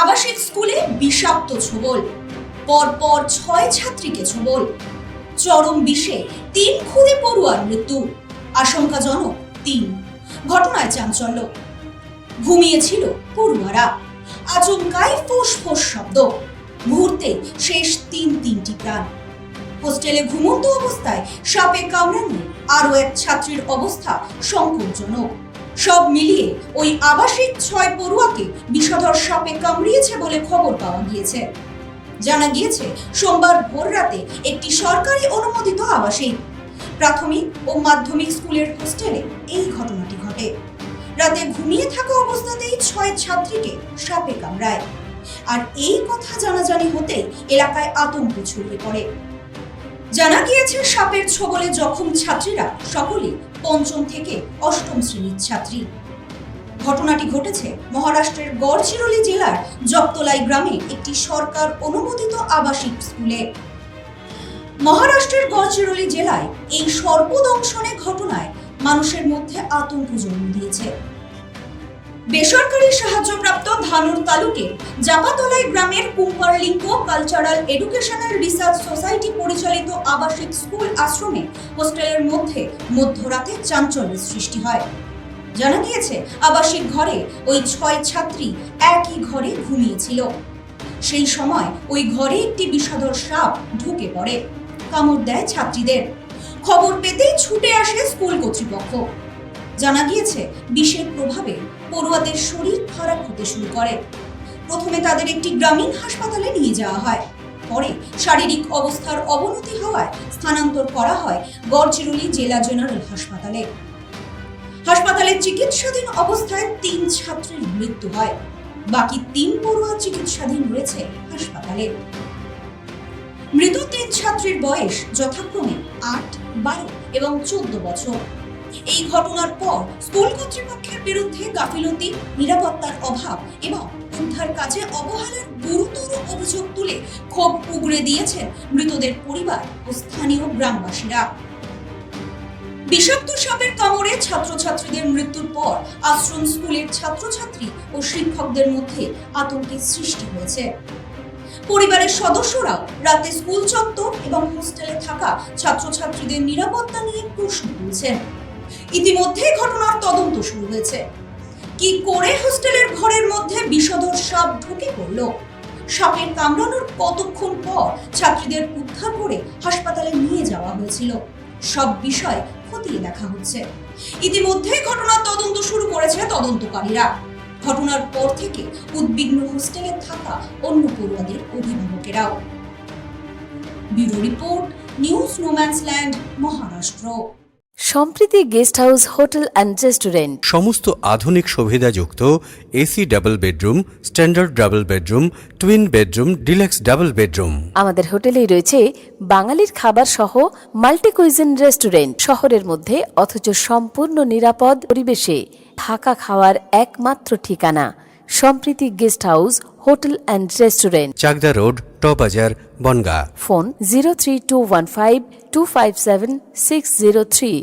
আবাসিক স্কুলে বিষাক্ত ছোবল, পরপর 6 ছাত্রীকে ছোবল, চরম বিষে 3 খুদে পড়ুয়ার মৃত্যু, আশঙ্কাজনক 3। ঘটনায় চাঞ্চল্য। ঘুমিয়েছিল পড়ুয়ারা, আচমকাই ফোঁস ফোঁস শব্দ, মুহূর্তে শেষ তিনটি প্রাণ। হোস্টেলে ঘুমন্ত অবস্থায় সাপে কামড়ানো আরো এক ছাত্রীর অবস্থা সংকটজনক। সব মিলিয়ে ওই আবাসিক 6 পড়ুয়াকে বিষধর সাপে কামড়িয়েছে বলে খবর পাওয়া গিয়েছে। জানা গিয়েছে সোমবার ভোর রাতে একটি সরকারি অনুমোদিত আবাসিক প্রাথমিক ও মাধ্যমিক স্কুলের হোস্টেলে এই ঘটনাটি ঘটে। রাতে ঘুমিয়ে থাকা অবস্থাতেই 6 ছাত্রীকে সাপে কামড়ায়। আর এই কথা জানাজানি হতেই এলাকায় আতঙ্ক ছড়িয়ে পড়ে। জানা গিয়েছে সাপের ছোবলে জখম ছাত্রীরা সকলেই 5ম থেকে 8ম শ্রেণীর ছাত্রী। ঘটনাটি ঘটেছে মহারাষ্ট্রের গড়চিরোলি জেলার জগতলাই গ্রামে একটি সরকার অনুমোদিত আবাসিক স্কুলে। মহারাষ্ট্রের গড়চিরোলি জেলায় এই সর্পদংশনের ঘটনায় মানুষের মধ্যে আতঙ্ক জন্ম দিয়েছে। বেসরকারি সাহায্যপ্রাপ্ত ধানুর তালুকের জাপাতলাই গ্রামের কুম্পারলিঙ্গ কালচারাল এডুকেশনাল রিসার্চ সোসাইটি পরিচালিত আবাসিক স্কুল আশ্রমে হোস্টেলের মধ্যে মধ্যরাতে চাঞ্চল্যের সৃষ্টি হয়। জানা গিয়েছে আবাসিক ঘরে ওই 6 ছাত্রী একই ঘরে ঘুমিয়েছিল। সেই সময় ওই ঘরে একটি বিষধর সাপ ঢুকে পড়ে, কামড় দেয় ছাত্রীদের। খবর পেতেই ছুটে আসে স্কুল কর্তৃপক্ষ। জানা গিয়েছে বিষের প্রভাবে পড়ুয়াদের শরীর খারাপ হতে শুরু করে। প্রথমে তাদের একটি গ্রামীণ হাসপাতালে নিয়ে যাওয়া হয়, পরে শারীরিক অবস্থার অবনতি হওয়ায় স্থানান্তর করা হয় গড়চিরোলি জেলা জেনারেল হাসপাতালে। হাসপাতালে চিকিৎসাধীন অবস্থায় 3 ছাত্রের মৃত্যু হয়, বাকি 3 পড়ুয়া চিকিৎসাধীন রয়েছে হাসপাতালে। মৃত 3 ছাত্রীর বয়স যথাক্রমে 8, 12 এবং 14 বছর। এই ঘটনার পর স্কুল কর্তৃপক্ষের বিরুদ্ধে গাফিলতি, নিরাপত্তার অভাব এবং উদ্ধার কাজে অবহেলার গুরুতর অভিযোগ তুলে ক্ষোভ উগরে দিয়েছেন মৃতদের পরিবার ও স্থানীয় গ্রামবাসীরা। বিষাক্ত সাপের কামড়ে ছাত্রছাত্রীদের মৃত্যুর পর আশ্রম স্কুলের ছাত্রছাত্রী ও শিক্ষকদের মধ্যে আতঙ্কের সৃষ্টি হয়েছে। পরিবারের সদস্যরাও রাতে স্কুল চত্বর এবং হোস্টেলে থাকা ছাত্রছাত্রীদের নিরাপত্তা নিয়ে প্রশ্ন তুলছেন। ইতিমধ্যে ঘটনার তদন্ত শুরু হয়েছে। কি করে হোস্টেলের ঘরের মধ্যে বিষধর সাপ ঢুকে পড়ল, সাপের কামড়ানোর কতক্ষণ পর ছাত্রীদের উদ্ধার করে হাসপাতালে নিয়ে যাওয়া হয়েছিল, সব বিষয় খতিয়ে দেখা হচ্ছে। ইতিমধ্যে ঘটনার তদন্ত শুরু করেছে তদন্তকারীরা। ঘটনার পর থেকে উদ্বিগ্ন হোস্টেলে থাকা অন্য পড়ুয়াদের অভিভাবকেরাও। Bureau report, news no man's land, Maharashtra. Sampriti guest house hotel and restaurant. সমস্ত আধুনিক সুবিধাযুক্ত AC double bedroom, standard double bedroom, twin bedroom, deluxe double bedroom. আমাদের হোটেলেই রয়েছে বাঙালির খাবার সহ মাল্টি কুইজিন রেস্টুরেন্ট। শহরের মধ্যে অথচ সম্পূর্ণ নিরাপদ পরিবেশে থাকা খাওয়ার একমাত্র ঠিকানা Sampriti guest house hotel and restaurant, Chakdah road, টবাজার, বনগাঁ। ফোন 03215257603।